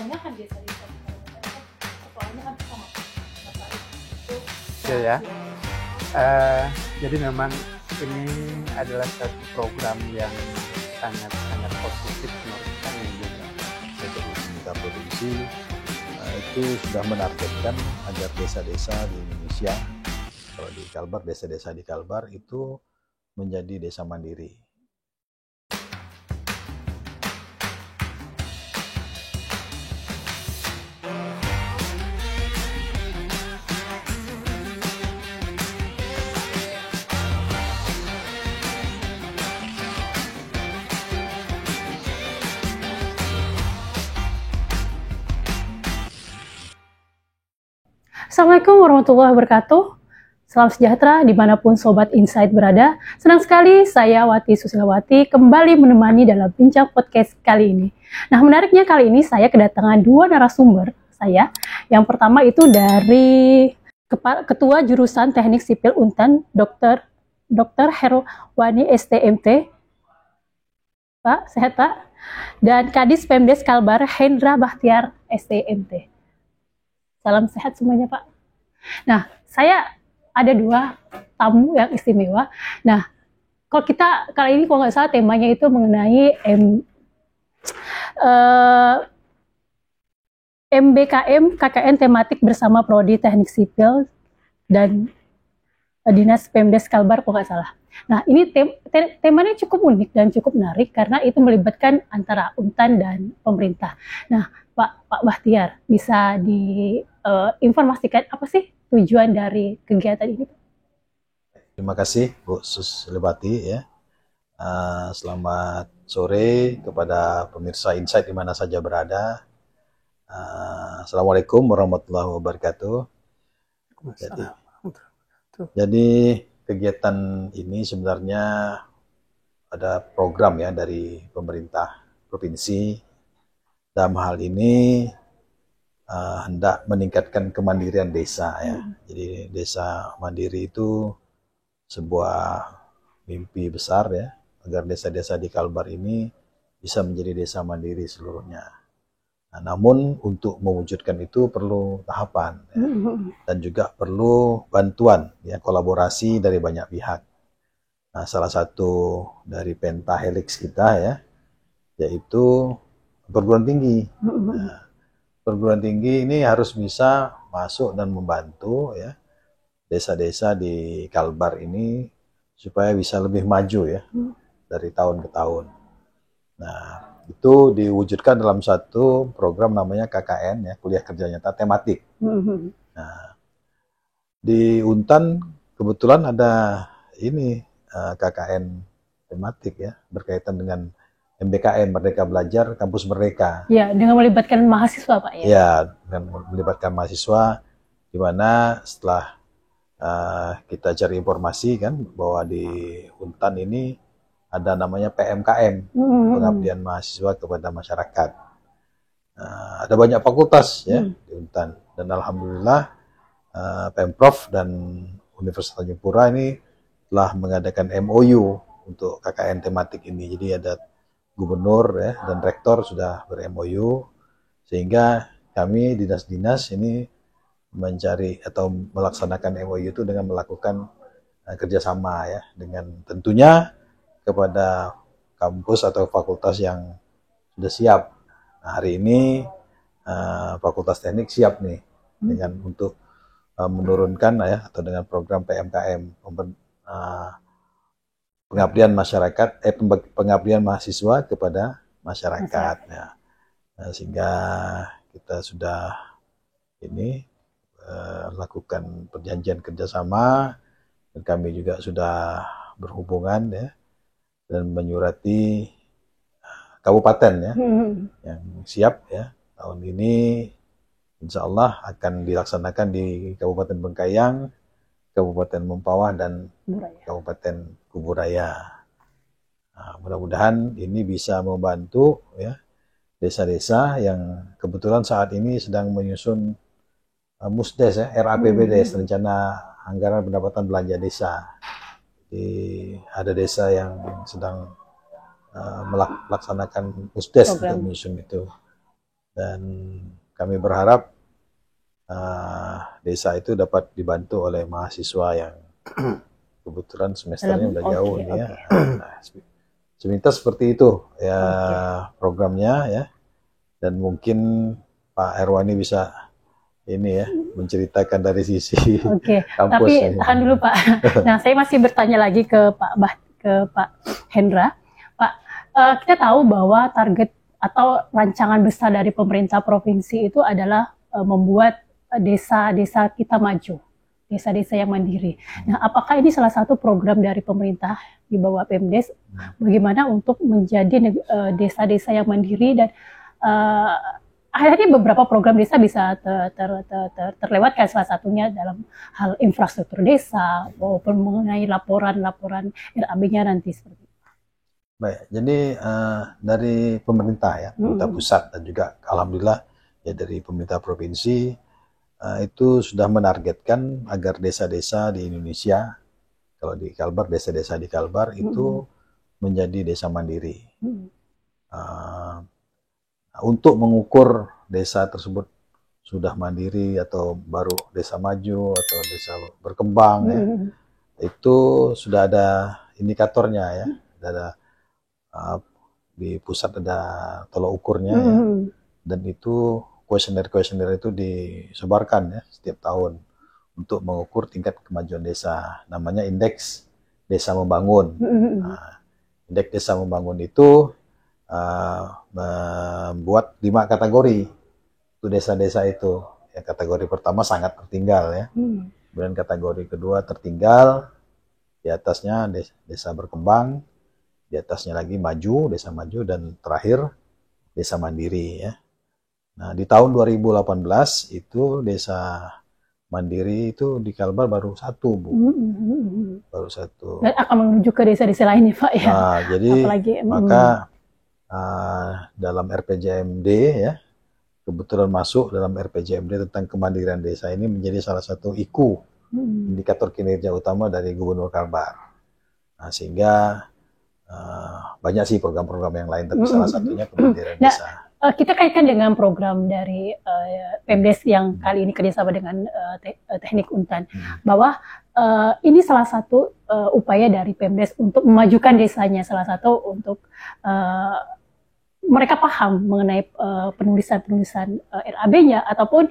kebanyakan desa-desa di Kalimantan kan persoalannya kan sama masalah itu. Ya. Jadi memang ini adalah satu program yang sangat positif menurut kami juga. Jadi pemerintah provinsi itu sudah menargetkan agar desa-desa di Indonesia, kalau di Kalbar, desa-desa di Kalbar itu menjadi desa mandiri. Assalamualaikum warahmatullahi wabarakatuh. Salam sejahtera dimanapun Sobat Insight berada. Senang sekali saya Wati Susilawati kembali menemani dalam bincang podcast kali ini. Nah, menariknya kali ini saya kedatangan dua narasumber saya. Yang pertama itu dari Ketua Jurusan Teknik Sipil Untan, Dr. Herwani STMT. Pak, sehat Pak? Dan Kadis Pemdes Kalbar Hendra Bahtiar STMT. Salam sehat semuanya Pak. Nah, saya ada dua tamu yang istimewa. Nah, kalau kita kali ini kalau nggak salah temanya itu mengenai MBKM KKN tematik bersama Prodi Teknik Sipil dan Dinas Pemdes Kalbar kalau nggak salah. Nah, ini temanya cukup unik dan cukup menarik karena itu melibatkan antara Untan dan pemerintah. Nah, Pak Bahtiar, bisa diinformasikan apa sih tujuan dari kegiatan ini? Terima kasih Bu Susilawati ya. Selamat sore kepada pemirsa Insight di mana saja berada. Assalamualaikum warahmatullahi wabarakatuh. Jadi kegiatan ini sebenarnya ada program ya dari pemerintah provinsi. Dalam hal ini hendak meningkatkan kemandirian desa ya. Jadi desa mandiri itu sebuah mimpi besar ya, agar desa-desa di Kalbar ini bisa menjadi desa mandiri seluruhnya. Nah, namun untuk mewujudkan itu perlu tahapan ya, dan juga perlu bantuan ya, kolaborasi dari banyak pihak. Nah, salah satu dari pentahelix kita ya, yaitu perguruan tinggi. Nah, perguruan tinggi ini harus bisa masuk dan membantu ya desa-desa di Kalbar ini supaya bisa lebih maju ya dari tahun ke tahun. Nah, itu diwujudkan dalam satu program namanya KKN ya, kuliah kerja nyata tematik. Nah, di Untan kebetulan ada ini KKN tematik ya, berkaitan dengan MBKM, Merdeka Belajar Kampus Merdeka. Ya, dengan melibatkan mahasiswa Pak ya? Ya, dengan melibatkan mahasiswa, di mana setelah kita cari informasi kan bahwa di Untan ini ada namanya PMKM, pengabdian mahasiswa kepada masyarakat. Ada banyak fakultas ya di Untan, dan alhamdulillah Pemprov dan Universitas Tanjung Pura ini telah mengadakan MOU untuk KKN tematik ini. Jadi ada gubernur ya dan rektor sudah ber-MOU, sehingga kami dinas-dinas ini mencari atau melaksanakan MOU itu dengan melakukan kerjasama ya, dengan tentunya kepada kampus atau fakultas yang sudah siap. Nah, hari ini Fakultas Teknik siap nih dengan untuk menurunkan ya, atau dengan program PMKM, pengabdian masyarakat, pengabdian mahasiswa kepada masyarakat. Ya. Nah, sehingga kita sudah ini lakukan perjanjian kerjasama, dan kami juga sudah berhubungan ya, dan menyurati kabupaten ya yang siap ya tahun ini, insya Allah akan dilaksanakan di Kabupaten Bengkayang, Kabupaten Mempawah, dan Kabupaten Kuburaya. Nah, mudah-mudahan ini bisa membantu ya desa-desa yang kebetulan saat ini sedang menyusun MUSDES ya, RAPBDes, rencana anggaran pendapatan belanja desa. Jadi ada desa yang sedang melaksanakan MUSDES untuk menyusun itu. dan kami berharap desa itu dapat dibantu oleh mahasiswa yang kebetulan semesternya udah jauh nih ya. Nah, seminta seperti itu ya programnya ya, dan mungkin Pak Herwani bisa ini ya menceritakan dari sisi kampus. Tapi tahan dulu Pak. Nah, saya masih bertanya lagi ke Pak Hendra. Pak, kita tahu bahwa target atau rancangan besar dari pemerintah provinsi itu adalah membuat desa-desa kita maju, desa-desa yang mandiri. Nah, apakah ini salah satu program dari pemerintah di bawah Pemdes bagaimana untuk menjadi desa-desa yang mandiri, dan akhirnya beberapa program desa bisa terlewatkan, salah satunya dalam hal infrastruktur desa maupun mengenai laporan-laporan RAB-nya nanti seperti itu. Baik, jadi dari pemerintah ya, pemerintah pusat dan juga alhamdulillah ya dari pemerintah provinsi itu sudah menargetkan agar desa-desa di Indonesia, kalau di Kalbar, desa-desa di Kalbar itu menjadi desa mandiri. Untuk mengukur desa tersebut sudah mandiri atau baru desa maju atau desa berkembang ya, itu sudah ada indikatornya ya, ada di pusat ada tolak ukurnya ya, dan itu kuesioner itu disebarkan ya setiap tahun untuk mengukur tingkat kemajuan desa, namanya indeks desa membangun. Nah, indeks desa membangun itu membuat 5 kategori itu desa-desa itu. Ya, kategori pertama sangat tertinggal ya, kemudian kategori kedua tertinggal, di atasnya desa berkembang, di atasnya lagi maju, desa maju, dan terakhir desa mandiri ya. Nah, di tahun 2018 itu desa mandiri itu di Kalbar baru 1, Bu. Baru 1. Dan akan menuju ke desa-desa lainnya, Pak ya. Nah, jadi maka dalam RPJMD ya, kebetulan masuk dalam RPJMD tentang kemandirian desa ini menjadi salah satu IKU, indikator kinerja utama dari Gubernur Kalbar. Nah, sehingga banyak sih program-program yang lain, tapi salah satunya kemandirian desa. Kita kaitkan dengan program dari Pemdes yang kali ini kerjasama dengan Teknik Untan, bahwa ini salah satu upaya dari Pemdes untuk memajukan desanya, salah satu untuk mereka paham mengenai penulisan RAB-nya ataupun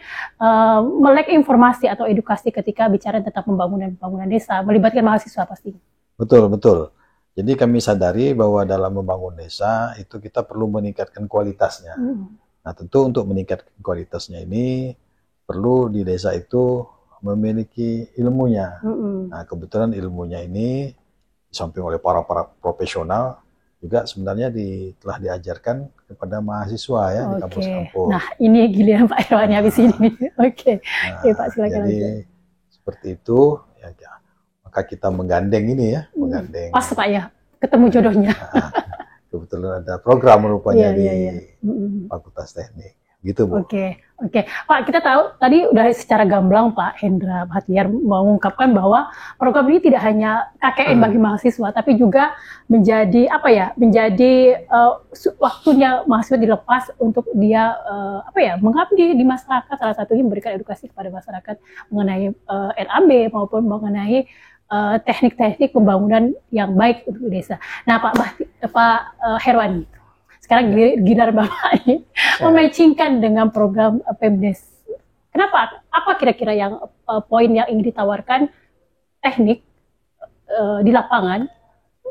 melek informasi atau edukasi ketika bicara tentang pembangunan desa, melibatkan mahasiswa pastinya. Betul, betul. Jadi kami sadari bahwa dalam membangun desa itu kita perlu meningkatkan kualitasnya. Nah, tentu untuk meningkatkan kualitasnya ini perlu di desa itu memiliki ilmunya. Nah, kebetulan ilmunya ini disamping oleh para profesional juga sebenarnya telah diajarkan kepada mahasiswa ya di kampus-kampus. Nah, ini giliran Pak Herwani habis ini. Oke. Pak silakan. Jadi seperti itu ya. Maka kita menggandeng ini ya, menggandeng. Pas Pak ya, ketemu jodohnya. Kebetulan ada program rupanya di Fakultas Teknik, gitu Bu. Oke. Pak, kita tahu tadi udah secara gamblang Pak Hendra Bhatiar mengungkapkan bahwa program ini tidak hanya KKN bagi mahasiswa, tapi juga menjadi waktunya mahasiswa dilepas untuk dia mengabdi di masyarakat, salah satunya memberikan edukasi kepada masyarakat mengenai RAB maupun mengenai teknik-teknik pembangunan yang baik untuk desa. Nah, Pak Herwani, sekarang giliran Bapak ini mematchingkan dengan program Pemdes. Kenapa? Apa kira-kira yang poin yang ingin ditawarkan teknik di lapangan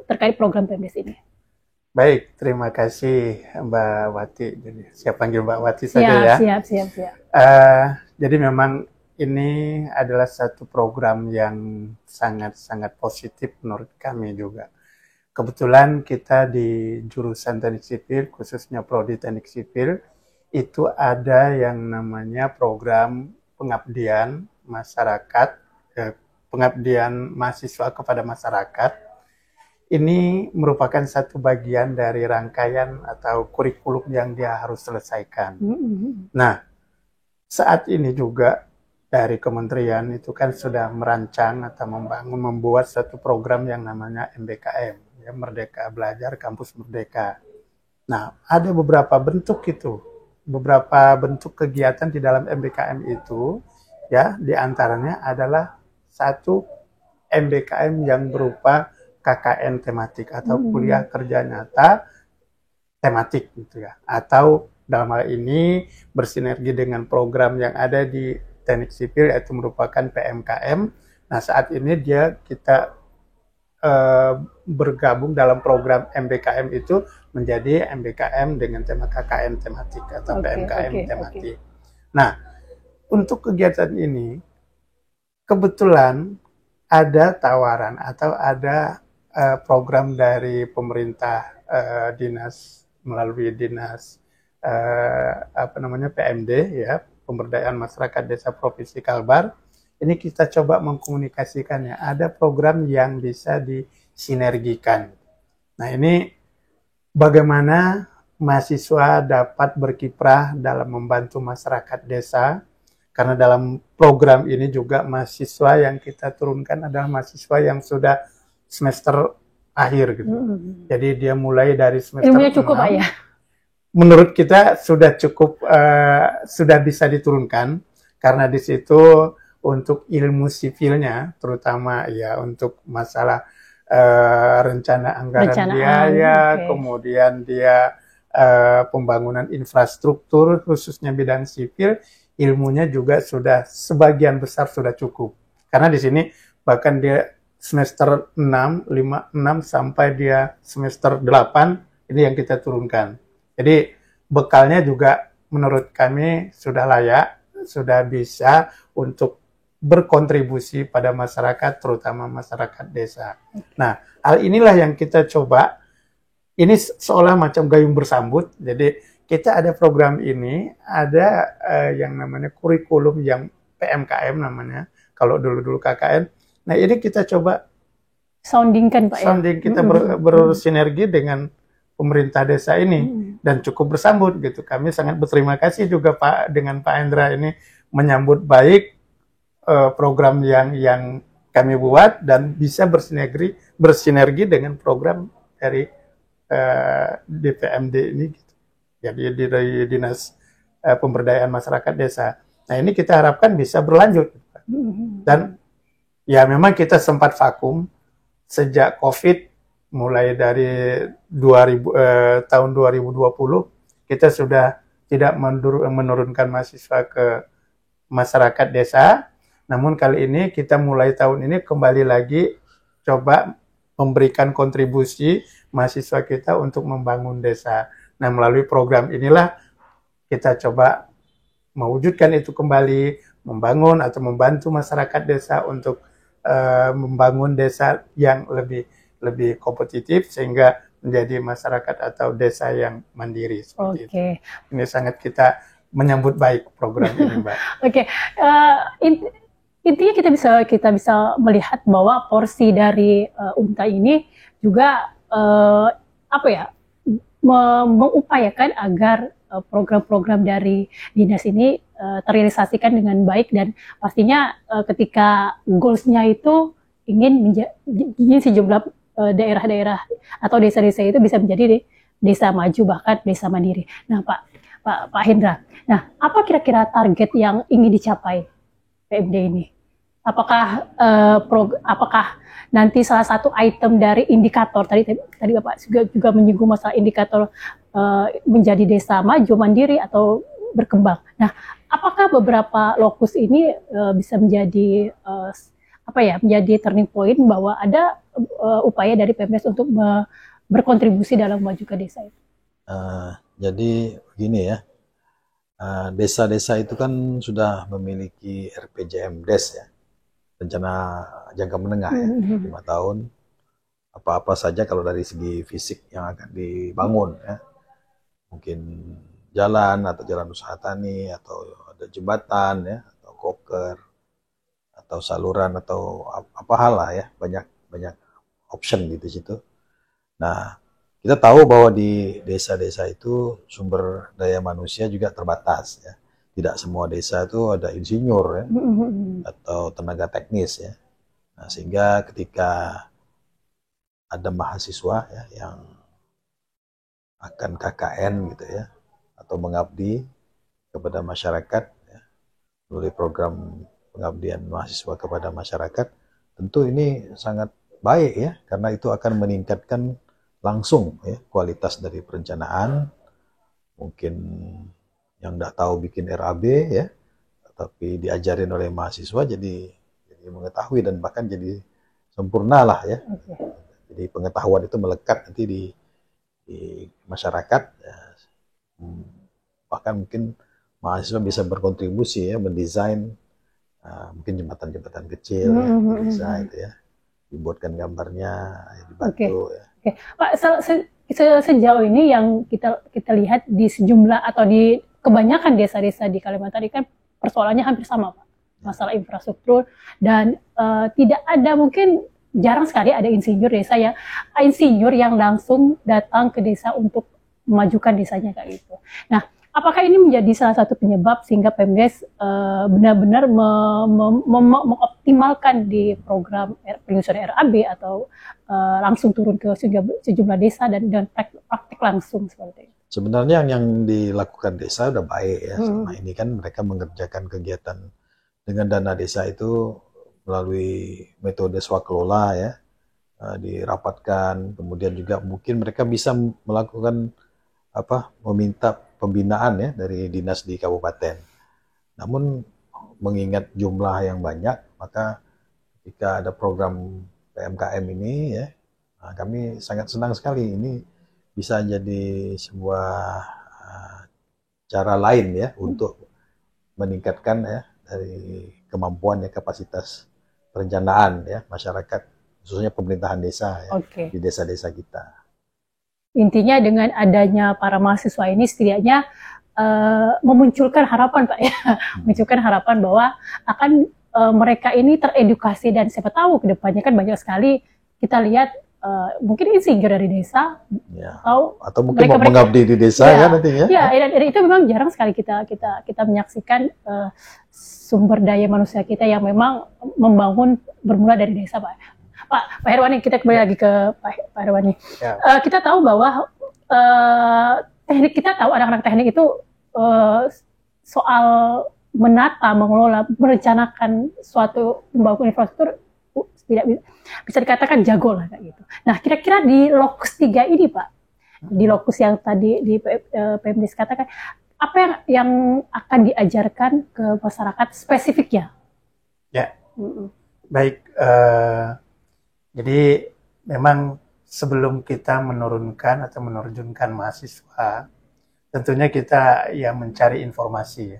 terkait program Pemdes ini? Baik, terima kasih Mbak Wati. Jadi saya panggil Mbak Wati saja ya. Siap. Jadi memang ini adalah satu program yang sangat-sangat positif menurut kami juga. Kebetulan kita di jurusan Teknik Sipil, khususnya Prodi Teknik Sipil, itu ada yang namanya program pengabdian masyarakat, pengabdian mahasiswa kepada masyarakat. Ini merupakan satu bagian dari rangkaian atau kurikulum yang dia harus selesaikan. Nah, saat ini juga dari kementerian itu kan sudah merancang atau membuat satu program yang namanya MBKM, ya, Merdeka Belajar Kampus Merdeka. Nah, ada beberapa bentuk itu beberapa bentuk kegiatan di dalam MBKM itu, ya, diantaranya adalah satu MBKM yang berupa KKN tematik atau kuliah kerja nyata tematik gitu ya, atau dalam hal ini bersinergi dengan program yang ada di teknik sipil yaitu merupakan PMKM. Nah, saat ini kita bergabung dalam program MBKM itu menjadi MBKM dengan tema KKN tematik atau PMKM tematik. Nah, untuk kegiatan ini kebetulan ada tawaran atau ada program dari pemerintah dinas melalui dinas PMD ya, Pemberdayaan Masyarakat Desa Provinsi Kalbar. Ini kita coba mengkomunikasikannya. Ada program yang bisa disinergikan. Nah, ini bagaimana mahasiswa dapat berkiprah dalam membantu masyarakat desa. Karena dalam program ini juga mahasiswa yang kita turunkan adalah mahasiswa yang sudah semester akhir gitu. Jadi dia mulai dari semester ilmunya cukup, 6. Pak, ya? Menurut kita sudah cukup, sudah bisa diturunkan. Karena di situ untuk ilmu sipilnya, terutama ya untuk masalah rencana anggaran biaya, kemudian dia pembangunan infrastruktur khususnya bidang sipil, ilmunya juga sudah sebagian besar sudah cukup. Karena di sini bahkan dia semester 6 sampai dia semester 8 ini yang kita turunkan. Jadi bekalnya juga menurut kami sudah layak, sudah bisa untuk berkontribusi pada masyarakat, terutama masyarakat desa. Nah, hal inilah yang kita coba. Ini seolah macam gayung bersambut. Jadi kita ada program ini, ada yang namanya kurikulum yang PMKM namanya. Kalau dulu-dulu KKN. Nah, ini kita coba soundingkan, Pak. Sounding kita bersinergi dengan pemerintah desa ini dan cukup bersambut gitu. Kami sangat berterima kasih juga Pak dengan Pak Hendra ini menyambut baik program yang kami buat dan bisa bersinergi dengan program dari DPMD ini gitu. Jadi dari Dinas Pemberdayaan Masyarakat Desa. Nah, ini kita harapkan bisa berlanjut. Dan ya memang kita sempat vakum sejak Covid, mulai dari tahun 2020 kita sudah tidak menurunkan mahasiswa ke masyarakat desa. Namun kali ini kita mulai tahun ini kembali lagi coba memberikan kontribusi mahasiswa kita untuk membangun desa. Nah, melalui program inilah kita coba mewujudkan itu kembali, membangun atau membantu masyarakat desa untuk membangun desa yang lebih kompetitif sehingga menjadi masyarakat atau desa yang mandiri. Seperti itu. Ini sangat kita menyambut baik program ini, Mbak. Intinya kita bisa melihat bahwa porsi dari UNTA ini juga mengupayakan agar program-program dari dinas ini terrealisasikan dengan baik, dan pastinya ketika goals-nya itu ingin sejumlah daerah-daerah atau desa-desa itu bisa menjadi desa maju, bahkan desa mandiri. Nah, Pak Hendra, nah apa kira-kira target yang ingin dicapai PMD ini? Apakah nanti salah satu item dari indikator tadi Bapak juga menyinggung masalah indikator menjadi desa maju mandiri atau berkembang. Nah, apakah beberapa lokus ini bisa menjadi menjadi turning point bahwa ada upaya dari PMS untuk berkontribusi dalam memajukan desa itu? Jadi begini ya, desa-desa itu kan sudah memiliki RPJMDes ya, rencana jangka menengah ya, 5 tahun. Apa-apa saja kalau dari segi fisik yang akan dibangun ya, mungkin jalan atau jalan usaha tani atau ada jembatan ya, atau koker atau saluran atau apa hal lah ya, banyak option di situ. Nah, kita tahu bahwa di desa-desa itu sumber daya manusia juga terbatas ya. Tidak semua desa itu ada insinyur ya, atau tenaga teknis ya. Nah, sehingga ketika ada mahasiswa ya yang akan KKN gitu ya, atau mengabdi kepada masyarakat ya, melalui program pengabdian mahasiswa kepada masyarakat, tentu ini sangat baik ya, karena itu akan meningkatkan langsung ya kualitas dari perencanaan. Mungkin yang tidak tahu bikin RAB ya, tapi diajarin oleh mahasiswa jadi mengetahui dan bahkan jadi sempurna lah ya. Jadi pengetahuan itu melekat nanti di masyarakat ya. Bahkan mungkin mahasiswa bisa berkontribusi ya, mendesain mungkin jembatan-jembatan kecil ya, bisa itu ya, dibuatkan gambarnya, dibantu ya. Pak, sejauh ini yang kita lihat di sejumlah atau di kebanyakan desa-desa di Kalimantan ini kan persoalannya hampir sama, Pak. Masalah infrastruktur dan tidak ada, mungkin jarang sekali ada insinyur yang langsung datang ke desa untuk memajukan desanya kayak gitu. Nah, apakah ini menjadi salah satu penyebab sehingga Pemdes benar-benar mengoptimalkan di program penyusunan RAB atau langsung turun ke sejumlah desa dan praktik langsung seperti itu? Sebenarnya yang dilakukan desa udah baik ya. Selama ini kan mereka mengerjakan kegiatan dengan dana desa itu melalui metode swakelola ya, dirapatkan, kemudian juga mungkin mereka bisa melakukan meminta pembinaan ya dari dinas di kabupaten. Namun mengingat jumlah yang banyak, maka ketika ada program PMKM ini ya, kami sangat senang sekali. Ini bisa jadi sebuah cara lain ya untuk meningkatkan ya dari kemampuan ya, kapasitas perencanaan ya masyarakat, khususnya pemerintahan desa ya, di desa-desa kita. Intinya dengan adanya para mahasiswa ini setidaknya memunculkan harapan, Pak ya, memunculkan harapan bahwa akan mereka ini teredukasi, dan siapa tahu kedepannya kan banyak sekali kita lihat mungkin insinyur dari desa ya, atau mungkin mereka, mengabdi di desa ya nantinya. Ya, dan itu memang jarang sekali kita menyaksikan sumber daya manusia kita yang memang membangun bermula dari desa, Pak. Pak Herwani, kita kembali lagi ke Pak Herwani. Ya. Kita tahu bahwa anak-anak teknik itu soal menata, mengelola, merencanakan suatu pembangunan infrastruktur tidak bisa dikatakan jago lah kayak gitu. Nah, kira-kira di lokus 3 ini, Pak, di lokus yang tadi di Pemdes katakan, apa yang akan diajarkan ke masyarakat spesifiknya? Ya, baik. Jadi memang sebelum kita menurunkan atau menerjunkan mahasiswa, tentunya kita yang mencari informasi ya.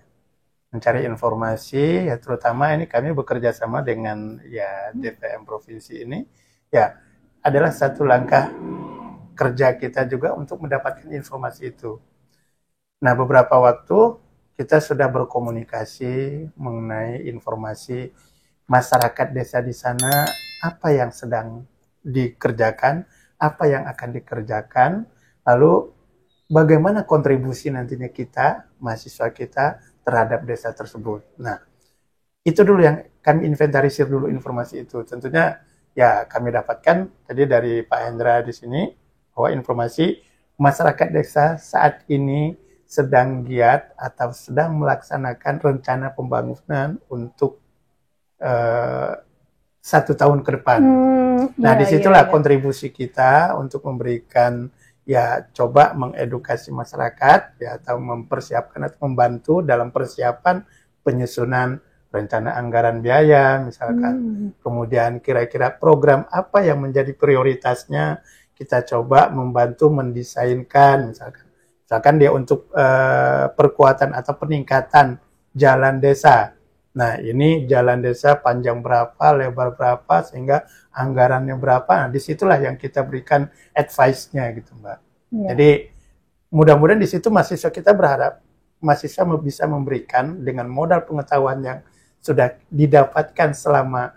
Mencari informasi ya, terutama ini kami bekerja sama dengan ya DPM provinsi ini ya, adalah satu langkah kerja kita juga untuk mendapatkan informasi itu. Nah, beberapa waktu kita sudah berkomunikasi mengenai informasi masyarakat desa di sana, apa yang sedang dikerjakan, apa yang akan dikerjakan, lalu bagaimana kontribusi nantinya kita, mahasiswa kita, terhadap desa tersebut. Nah, itu dulu yang kami inventarisir dulu informasi itu. Tentunya ya kami dapatkan tadi dari Pak Hendra di sini, bahwa informasi masyarakat desa saat ini sedang giat atau sedang melaksanakan rencana pembangunan untuk 1 tahun ke depan. Nah, disitulah kontribusi kita untuk memberikan ya, coba mengedukasi masyarakat ya, atau mempersiapkan atau membantu dalam persiapan penyusunan rencana anggaran biaya misalkan. Kemudian kira-kira program apa yang menjadi prioritasnya, kita coba membantu mendesainkan misalkan dia untuk perkuatan atau peningkatan jalan desa. Nah, ini jalan desa panjang berapa, lebar berapa, sehingga anggarannya berapa. Nah, disitulah yang kita berikan advice-nya gitu, Mbak. Ya. Jadi, mudah-mudahan di situ mahasiswa kita berharap mahasiswa bisa memberikan dengan modal pengetahuan yang sudah didapatkan selama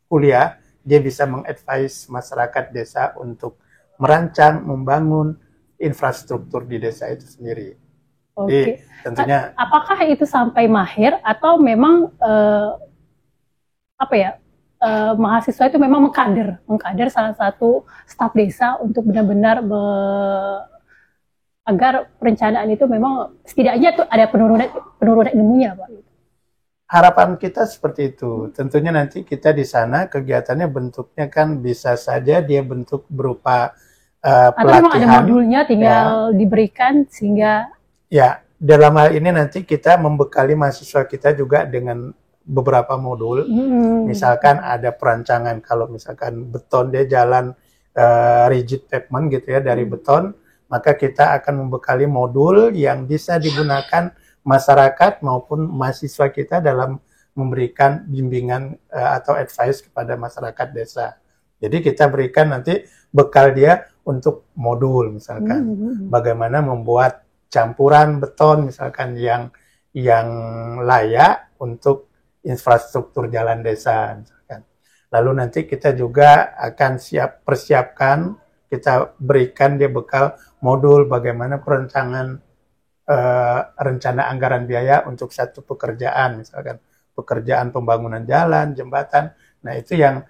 kuliah, dia bisa mengadvise masyarakat desa untuk merancang, membangun infrastruktur di desa itu sendiri. Oke. Tentunya. Apakah itu sampai mahir atau memang mahasiswa itu memang mengkader salah satu staf desa untuk benar-benar agar perencanaan itu memang setidaknya tuh ada penurunan ilmunya, Pak. Harapan kita seperti itu. Tentunya nanti kita di sana kegiatannya bentuknya kan bisa saja dia bentuk berupa Atau memang ada pelatihan. modulnya tinggal diberikan sehingga Ya, dalam hal ini nanti kita membekali mahasiswa kita juga dengan beberapa modul. Misalkan ada perancangan, kalau misalkan beton dia jalan rigid pavement gitu ya dari beton, maka kita akan membekali modul yang bisa digunakan masyarakat maupun mahasiswa kita dalam memberikan bimbingan atau advice kepada masyarakat desa. Jadi kita berikan nanti bekal dia untuk modul, misalkan bagaimana membuat campuran beton misalkan yang layak untuk infrastruktur jalan desa misalkan. Lalu nanti kita juga akan persiapkan, kita berikan dia bekal modul bagaimana perencanaan rencana anggaran biaya untuk satu pekerjaan, misalkan pekerjaan pembangunan jalan, jembatan. Nah itu yang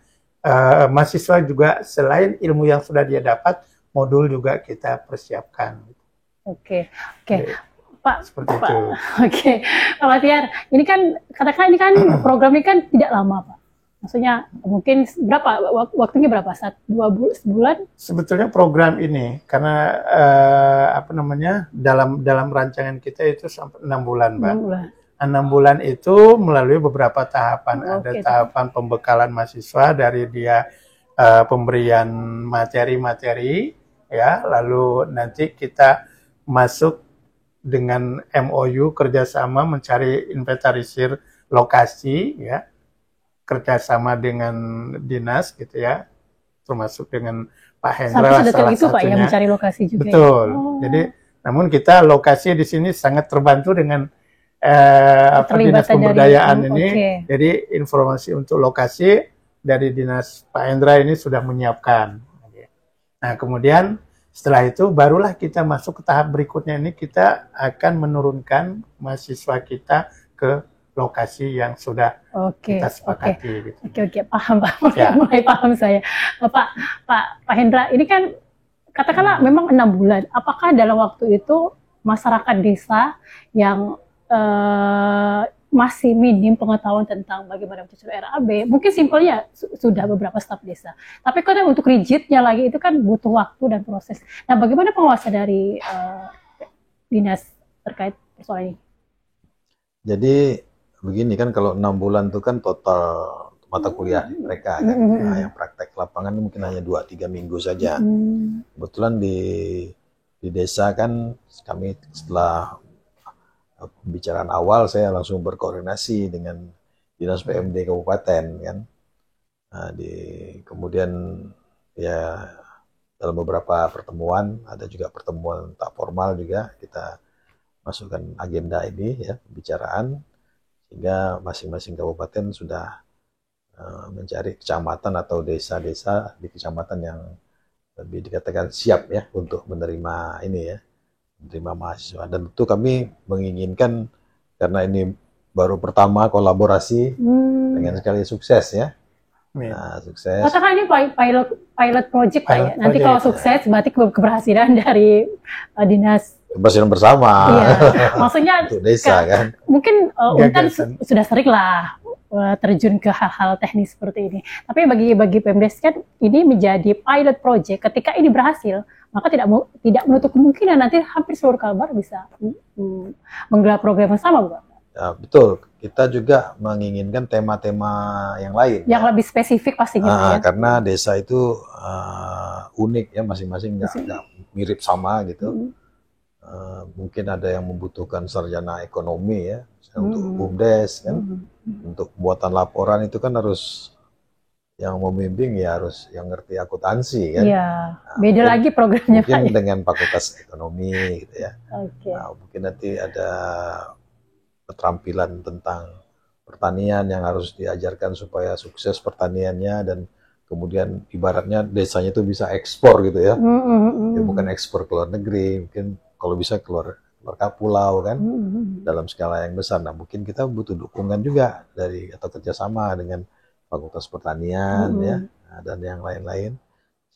mahasiswa juga selain ilmu yang sudah dia dapat, modul juga kita persiapkan. Oke. Pak, seperti Pak, itu. Oke, Pak Batiar, ini kan katakan ini kan program ini kan tidak lama, Pak. Maksudnya mungkin berapa waktunya berapa? Sebulan? Sebetulnya program ini karena dalam rancangan kita itu sampai 6 bulan, Mbak. 6 bulan itu melalui beberapa tahapan. Ada tahapan pembekalan mahasiswa dari dia pemberian materi-materi, ya, lalu nanti kita masuk dengan MOU kerjasama mencari inventarisir lokasi, ya, kerjasama dengan dinas gitu ya, termasuk dengan Pak Hendra salah salah itu, satunya. Pak, yang mencari lokasi juga. Betul. Jadi, namun kita lokasi di sini sangat terbantu dengan dinas pemberdayaan ini. Jadi informasi untuk lokasi dari dinas Pak Hendra ini sudah menyiapkan. Nah kemudian setelah itu barulah kita masuk ke tahap berikutnya, ini kita akan menurunkan mahasiswa kita ke lokasi yang sudah kita sepakati. Oke, paham, Pak. Mulai paham saya. Pak Hendra, ini kan katakanlah memang 6 bulan. Apakah dalam waktu itu masyarakat desa yang masih minim pengetahuan tentang bagaimana menyusun RAB, mungkin simpelnya sudah beberapa staf desa. Tapi kalau untuk rigidnya lagi itu kan butuh waktu dan proses. Nah, bagaimana penguasa dari dinas terkait persoalan ini? Jadi begini kan, kalau 6 bulan itu kan total mata kuliah mereka kan. Nah, yang praktek lapangan mungkin hanya 2-3 minggu saja. Kebetulan di desa kan kami setelah pembicaraan awal saya langsung berkoordinasi dengan dinas PMD kabupaten kan. Nah, kemudian ya dalam beberapa pertemuan, ada juga pertemuan tak formal juga, kita masukkan agenda ini ya, pembicaraan, sehingga masing-masing kabupaten sudah mencari kecamatan atau desa-desa di kecamatan yang lebih dikatakan siap ya untuk menerima ini ya, menerima mahasiswa. Dan tentu kami menginginkan, karena ini baru pertama kolaborasi, pengen sekali sukses ya. Nah, sukses. Katakan ini pilot project, Pak ya. Nanti kalau sukses berarti keberhasilan dari dinas. Keberhasilan bersama. Iya. Maksudnya untuk desa kan. Mungkin Untan sudah sering lah terjun ke hal-hal teknis seperti ini. Tapi bagi Pemdes kan ini menjadi pilot project. Ketika ini berhasil, maka tidak menutup kemungkinan nanti hampir seluruh Kalbar bisa menggelar program yang sama, Pak. Ya, betul. Kita juga menginginkan tema-tema yang lain. Yang lebih spesifik pastinya. Ya. Karena desa itu unik ya, masing-masing nggak mirip sama gitu. Mungkin ada yang membutuhkan sarjana ekonomi ya, untuk BUMDes kan. Untuk pembuatan laporan itu kan harus yang membimbing ya harus yang ngerti akuntansi kan. Iya. Beda lagi programnya, mungkin Pak. dengan fakultas ekonomi gitu ya. Nah, mungkin nanti ada keterampilan tentang pertanian yang harus diajarkan supaya sukses pertaniannya, dan kemudian ibaratnya desanya itu bisa ekspor gitu ya. Ya bukan ekspor ke luar negeri, mungkin kalau bisa keluar pulau kan, dalam skala yang besar. Nah, mungkin kita butuh dukungan juga dari atau kerjasama dengan Fakultas Pertanian ya, dan yang lain-lain,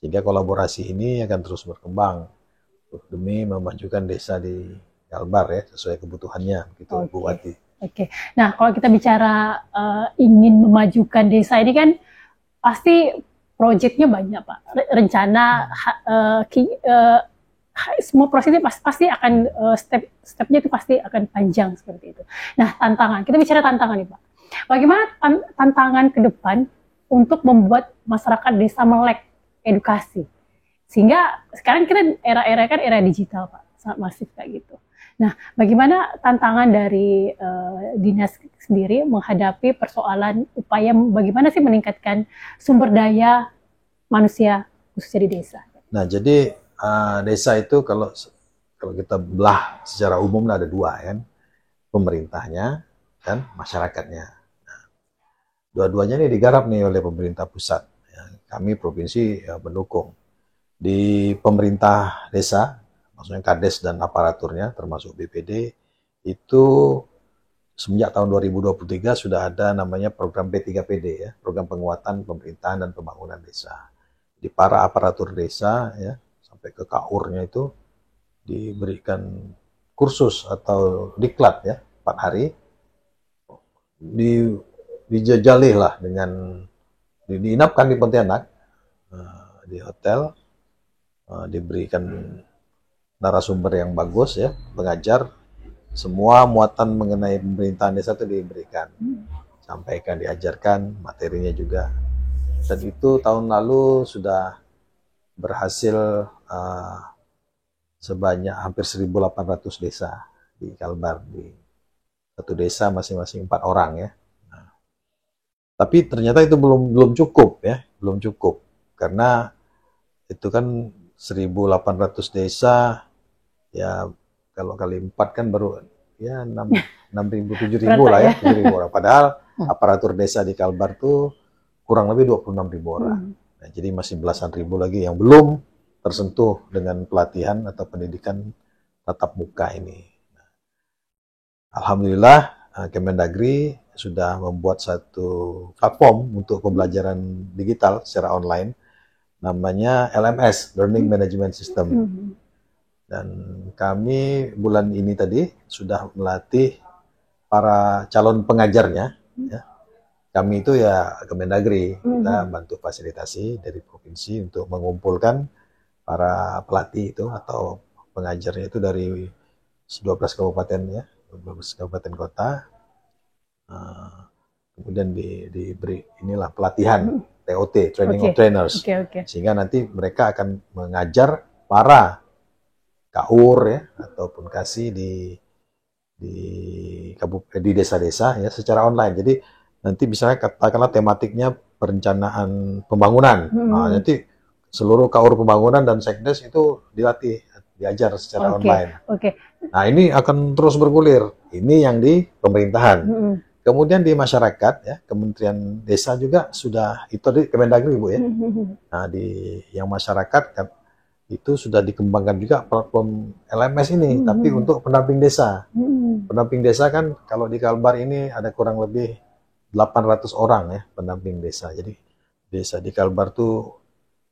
sehingga kolaborasi ini akan terus berkembang. demi memajukan desa di Kalbar ya sesuai kebutuhannya gitu Bu Wati. Oke. Nah, kalau kita bicara ingin memajukan desa ini kan pasti proyeknya banyak, Pak. Rencana semua prosesnya pasti akan step-stepnya itu pasti akan panjang seperti itu. Nah, tantangan. Kita bicara tantangan nih, Pak. Bagaimana tantangan ke depan untuk membuat masyarakat desa melek edukasi? Sehingga sekarang kita era-era kan era digital, Pak. Sangat masif kayak gitu. Nah, bagaimana tantangan dari dinas sendiri menghadapi persoalan upaya bagaimana sih meningkatkan sumber daya manusia khususnya di desa? Nah, jadi desa itu kalau kita belah secara umum ada dua kan, pemerintahnya dan masyarakatnya. Nah, dua-duanya ini digarap nih oleh pemerintah pusat. Ya, kami provinsi mendukung. Di pemerintah desa, maksudnya Kades dan aparaturnya termasuk BPD, itu semenjak tahun 2023 sudah ada namanya program P3PD ya, program penguatan pemerintahan dan pembangunan desa. Di para aparatur desa ya, sampai ke KAUR-nya itu diberikan kursus atau diklat ya 4 hari, dijajali lah dengan diinapkan di Pontianak di hotel, diberikan narasumber yang bagus ya, mengajar semua muatan mengenai pemerintahan desa itu diberikan, sampaikan, diajarkan materinya juga. Dan itu tahun lalu sudah berhasil sebanyak hampir 1.800 desa di Kalbar, di satu desa masing-masing 4 orang ya. Nah, tapi ternyata itu belum cukup ya, belum cukup karena itu kan 1.800 desa ya, kalau kali 4 kan baru ya 6.000 7.000 lah ya, 7.000 orang. Padahal aparatur desa di Kalbar tuh kurang lebih 26.000 orang. Nah, jadi masih belasan ribu lagi yang belum tersentuh dengan pelatihan atau pendidikan tatap muka ini. Nah, alhamdulillah Kemendagri sudah membuat satu platform untuk pembelajaran digital secara online, namanya LMS, Learning Management System. Dan kami bulan ini tadi sudah melatih para calon pengajarnya. Ya. Kami itu ya Kemendagri, kita bantu fasilitasi dari provinsi untuk mengumpulkan para pelatih itu atau pengajarnya itu dari 12 kabupaten ya, 12 kabupaten kota. Kemudian diberi inilah pelatihan TOT, Training of Trainers. Sehingga nanti mereka akan mengajar para KAUR ya ataupun KASI di desa-desa ya secara online. Jadi nanti misalnya katakanlah tematiknya perencanaan pembangunan. Nah, nanti seluruh KAUR pembangunan dan Sekdes itu dilatih, diajar secara online. Nah, ini akan terus bergulir. Ini yang di pemerintahan. Kemudian di masyarakat ya, Kementerian Desa juga sudah itu di Kemendagri Bu ya. Nah, di yang masyarakat kan itu sudah dikembangkan juga platform LMS ini, tapi untuk pendamping desa. Pendamping desa kan kalau di Kalbar ini ada kurang lebih 800 orang ya pendamping desa. Jadi desa di Kalbar tuh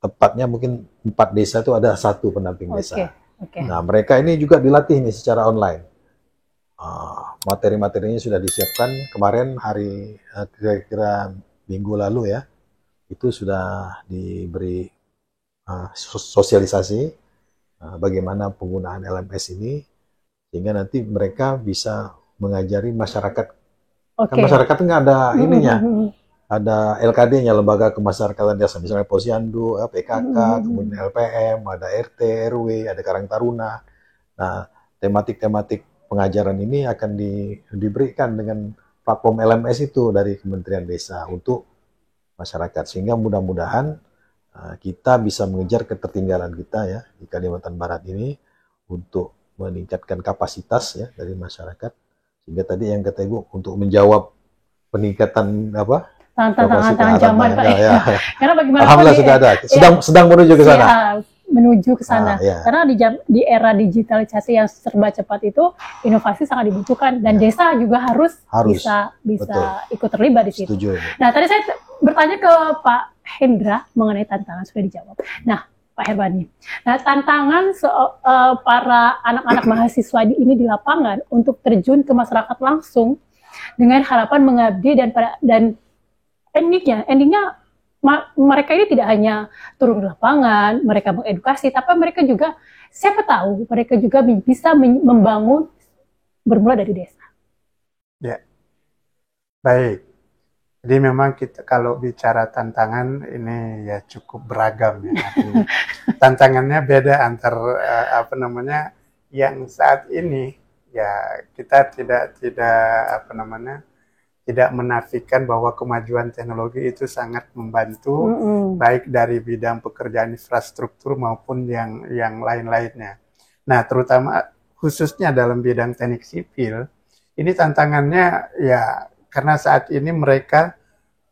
tepatnya mungkin 4 desa itu ada 1 pendamping desa. Nah, mereka ini juga dilatih nih secara online. Materi-materinya sudah disiapkan kemarin hari kira-kira minggu lalu ya, itu sudah diberi sosialisasi bagaimana penggunaan LMS ini sehingga nanti mereka bisa mengajari masyarakat. Kan masyarakat nggak ada ininya, ada LKD-nya, lembaga kemasyarakatan desa, misalnya Posyandu, PKK, kemudian LPM, ada RT, RW, ada Karang Taruna. Nah, tematik-tematik pengajaran ini akan diberikan dengan platform LMS itu dari Kementerian Desa untuk masyarakat, sehingga mudah-mudahan kita bisa mengejar ketertinggalan kita ya di Kalimantan Barat ini untuk meningkatkan kapasitas ya dari masyarakat, sehingga tadi yang kata Ibu untuk menjawab peningkatan apa tantangan zaman Pak ya. Karena bagaimana alhamdulillah sudah ada, sedang menuju ke sana. Menuju ke sana. Karena di era digitalisasi yang serba cepat itu inovasi sangat dibutuhkan dan desa juga harus bisa ikut terlibat di situ. Setuju. Nah, tadi saya bertanya ke Pak Hendra mengenai tantangan, sudah dijawab. Nah, Pak Herbani. Nah, tantangan para anak-anak mahasiswa ini di lapangan untuk terjun ke masyarakat langsung dengan harapan mengabdi dan endingnya mereka ini tidak hanya turun di lapangan, mereka mengedukasi, tapi mereka juga siapa tahu mereka juga bisa membangun bermula dari desa. Ya, baik. Jadi memang kita kalau bicara tantangan ini ya cukup beragam ya. Tantangannya beda antar yang saat ini ya kita tidak menafikan bahwa kemajuan teknologi itu sangat membantu baik dari bidang pekerjaan infrastruktur maupun yang lain-lainnya. Nah, terutama khususnya dalam bidang teknik sipil, ini tantangannya ya karena saat ini mereka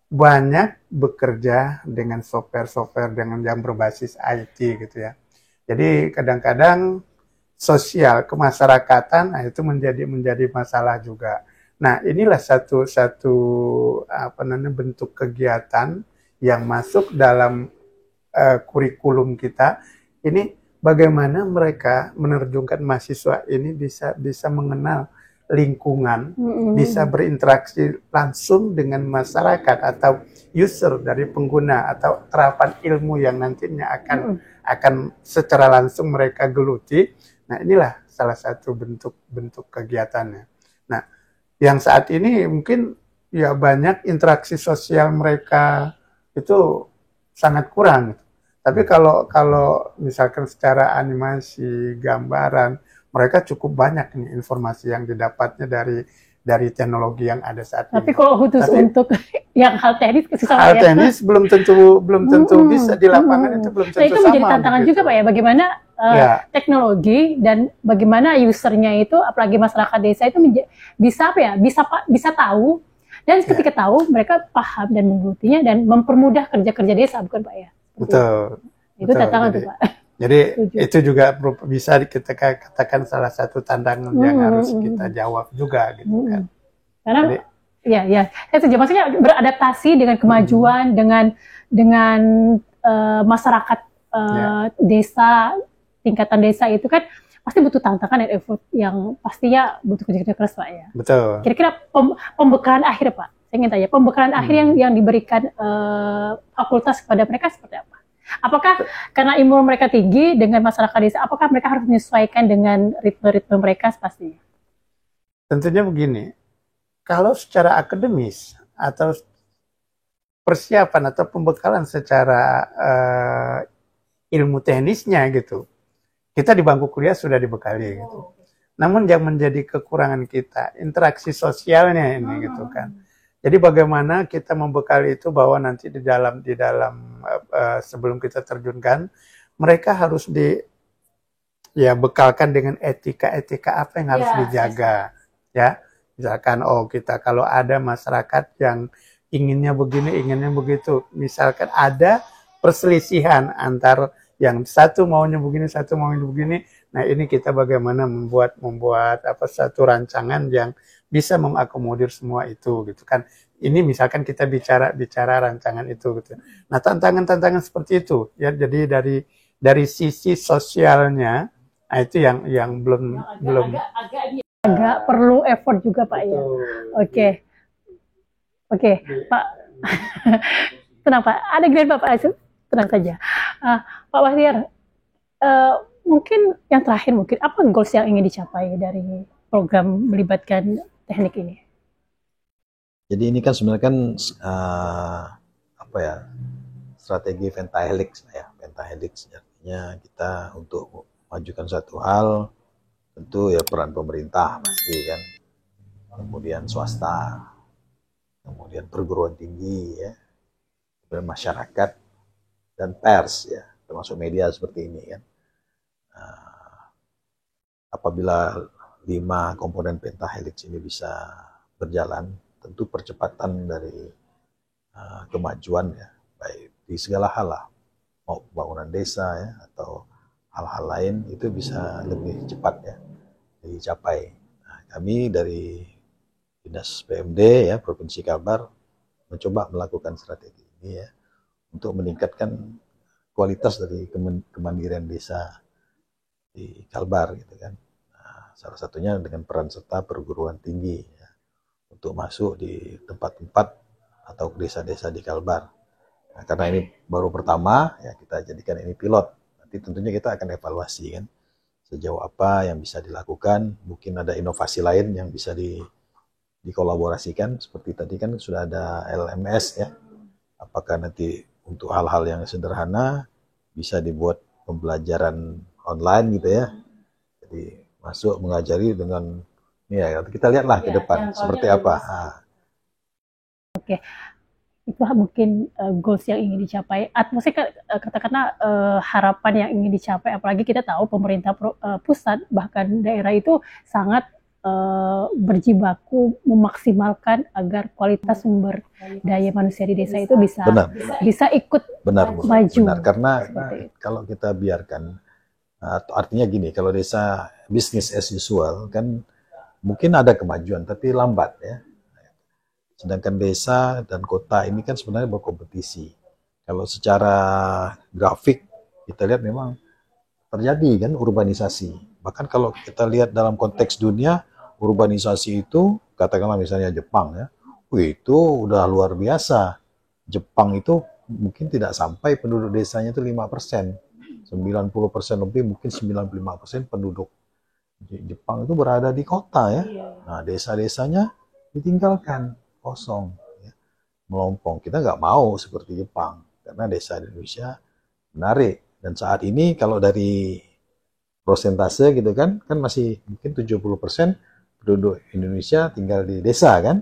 banyak bekerja dengan software dengan yang berbasis IT gitu ya. Jadi kadang-kadang sosial kemasyarakatan itu menjadi masalah juga. Nah, inilah satu bentuk kegiatan yang masuk dalam kurikulum kita. Ini bagaimana mereka menerjunkan mahasiswa ini bisa mengenal lingkungan, bisa berinteraksi langsung dengan masyarakat atau user dari pengguna atau terapan ilmu yang nantinya akan secara langsung mereka geluti. Nah, inilah salah satu bentuk kegiatannya. Nah, yang saat ini mungkin ya banyak interaksi sosial mereka itu sangat kurang. Tapi kalau misalkan secara animasi, gambaran, mereka cukup banyak nih informasi yang didapatnya dari teknologi yang ada saat ini. Tapi kalau khusus untuk yang hal teknis susah. Hal teknis belum tentu bisa di lapangan, itu belum tentu sama. Itu menjadi tantangan juga Pak ya, bagaimana teknologi dan bagaimana usernya itu, apalagi masyarakat desa itu bisa tahu, dan ketika tahu mereka paham dan mengikutinya dan mempermudah kerja desa, bukan Pak ya? Betul. Itu tantangan tuh Pak. Jadi itu juga bisa kita katakan salah satu tantangan yang harus kita jawab juga gitu kan. Karena saya setuju, maksudnya beradaptasi dengan kemajuan dengan masyarakat desa, tingkatan desa itu kan pasti butuh tantangan dan effort yang pastinya butuh kerja keras Pak ya. Betul. Kira-kira pembekalan akhir Pak, saya ingin tanya, pembekalan akhir yang diberikan fakultas kepada mereka seperti apa? Apakah karena ilmu mereka tinggi dengan masyarakat desa, apakah mereka harus menyesuaikan dengan ritme-ritme mereka pastinya? Tentunya begini, kalau secara akademis atau persiapan atau pembekalan secara ilmu teknisnya gitu, kita di bangku kuliah sudah dibekali gitu. Namun yang menjadi kekurangan kita, interaksi sosialnya ini gitu kan. Jadi bagaimana kita membekali itu bahwa nanti di dalam sebelum kita terjunkan, mereka harus bekalkan dengan etika apa yang harus dijaga, ya. Misalkan kita kalau ada masyarakat yang inginnya begini, inginnya begitu, misalkan ada perselisihan antar yang satu maunya begini, satu maunya begini. Nah, ini kita bagaimana membuat satu rancangan yang bisa mengakomodir semua itu gitu kan. Ini misalkan kita bicara rancangan itu gitu. Nah, tantangan seperti itu ya. Jadi dari sisi sosialnya, nah itu yang belum agak perlu effort juga Pak ya. Oke, Pak. Tenang Pak, ada giliran Bapak Asyik, tenang saja. Pak Bahtiar, mungkin yang terakhir apa goals yang ingin dicapai dari program melibatkan teknik ini? Jadi ini kan sebenarnya kan strategi pentahelix ya. Pentahelix artinya kita untuk memajukan suatu hal tentu ya peran pemerintah pasti kan, kemudian swasta, kemudian perguruan tinggi ya, kemudian masyarakat dan pers ya, termasuk media seperti ini kan. Apabila 5 komponen pentahelix ini bisa berjalan, tentu percepatan dari kemajuan ya, baik di segala hal lah, mau pembangunan desa ya atau hal-hal lain itu bisa lebih cepat ya dicapai. Nah, kami dari Dinas PMD ya Provinsi Kalbar mencoba melakukan strategi ini ya untuk meningkatkan kualitas dari kemandirian desa di Kalbar gitu kan. Nah, salah satunya dengan peran serta perguruan tinggi ya, untuk masuk di tempat-tempat atau desa-desa di Kalbar. Nah, karena ini baru pertama ya, kita jadikan ini pilot. Nanti tentunya kita akan evaluasi kan sejauh apa yang bisa dilakukan. Mungkin ada inovasi lain yang bisa dikolaborasikan, seperti tadi kan sudah ada LMS ya. Apakah nanti untuk hal-hal yang sederhana bisa dibuat pembelajaran online gitu ya. Jadi masuk mengajari dengan ya, kita lihatlah ke depan seperti apa. Oke. Itu mungkin goals yang ingin dicapai. Maksudnya katakanlah harapan yang ingin dicapai, apalagi kita tahu pemerintah pusat bahkan daerah itu sangat berjibaku memaksimalkan agar kualitas sumber daya manusia di desa itu bisa ikut maju. Benar, karena kalau kita biarkan, artinya gini, kalau desa business as usual kan mungkin ada kemajuan tapi lambat ya. Sedangkan desa dan kota ini kan sebenarnya berkompetisi. Kalau secara grafik kita lihat memang terjadi kan urbanisasi. Bahkan kalau kita lihat dalam konteks dunia, urbanisasi itu katakanlah misalnya Jepang ya, itu udah luar biasa. Jepang itu mungkin tidak sampai penduduk desanya itu 5%. 90% lebih, mungkin 95% penduduk Jepang itu berada di kota ya. Nah, desa-desanya ditinggalkan, kosong, ya, melompong. Kita nggak mau seperti Jepang, karena desa di Indonesia menarik. Dan saat ini kalau dari persentase gitu kan masih mungkin 70% penduduk Indonesia tinggal di desa kan.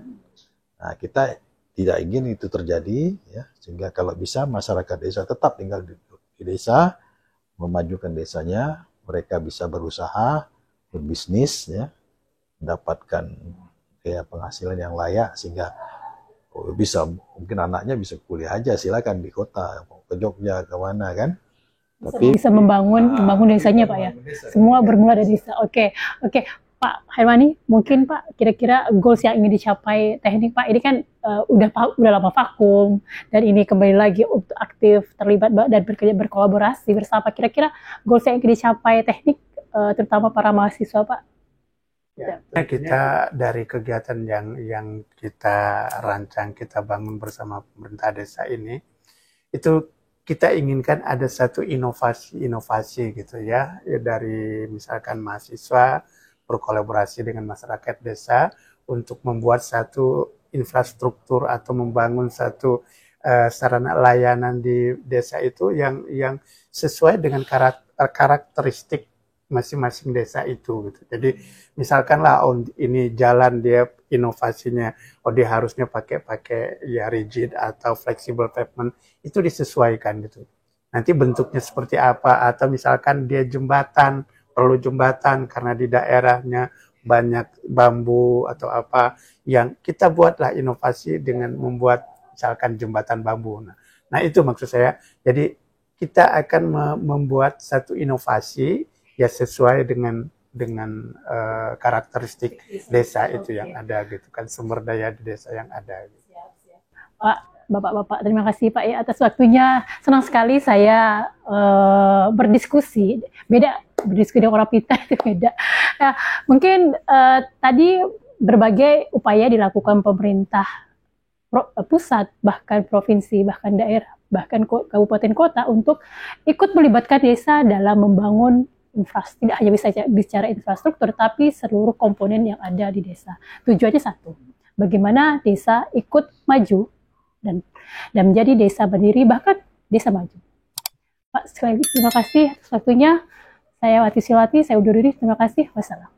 Nah, kita tidak ingin itu terjadi ya, sehingga kalau bisa masyarakat desa tetap tinggal di desa, memajukan desanya, mereka bisa berusaha, berbisnis ya, mendapatkan ya penghasilan yang layak, sehingga bisa mungkin anaknya bisa kuliah aja silakan di kota, ke Jogja, ke mana kan. Tapi bisa membangun desanya Pak ya. Semua bermula dari desa. Oke. Pak Hermani, mungkin Pak kira-kira goals yang ingin dicapai teknik Pak ini kan udah lama vakum dan ini kembali lagi untuk aktif terlibat dan berkolaborasi bersama. Kira-kira goals yang ingin dicapai teknik terutama para mahasiswa Pak. Ya, kita dari kegiatan yang kita rancang, kita bangun bersama pemerintah desa ini, itu kita inginkan ada satu inovasi gitu ya, dari misalkan mahasiswa berkolaborasi dengan masyarakat desa untuk membuat satu infrastruktur atau membangun satu sarana layanan di desa itu yang sesuai dengan karakteristik masing-masing desa itu gitu. Jadi misalkanlah ini jalan dia inovasinya, dia harusnya pakai ya rigid atau flexible pavement, itu disesuaikan gitu. Nanti bentuknya seperti apa, atau misalkan dia perlu jembatan karena di daerahnya banyak bambu atau apa, yang kita buatlah inovasi dengan membuat misalkan jembatan bambu. Nah itu maksud saya. Jadi kita akan membuat satu inovasi ya sesuai dengan karakteristik desa itu yang ada gitu kan, sumber daya di desa yang ada gitu. Pak, Bapak-bapak, terima kasih Pak ya atas waktunya. Senang sekali saya berdiskusi. Berdiskusi dengan orang pintar itu beda. Ya, mungkin tadi berbagai upaya dilakukan pemerintah pusat, bahkan provinsi, bahkan daerah, bahkan kabupaten kota untuk ikut melibatkan desa dalam membangun tidak hanya bisa bicara infrastruktur, tapi seluruh komponen yang ada di desa. Tujuannya satu, bagaimana desa ikut maju dan menjadi desa berdiri, bahkan desa maju. Pak, sekali lagi terima kasih atas waktunya. Saya Wati Silwati, saya undur diri. Terima kasih. Wassalam.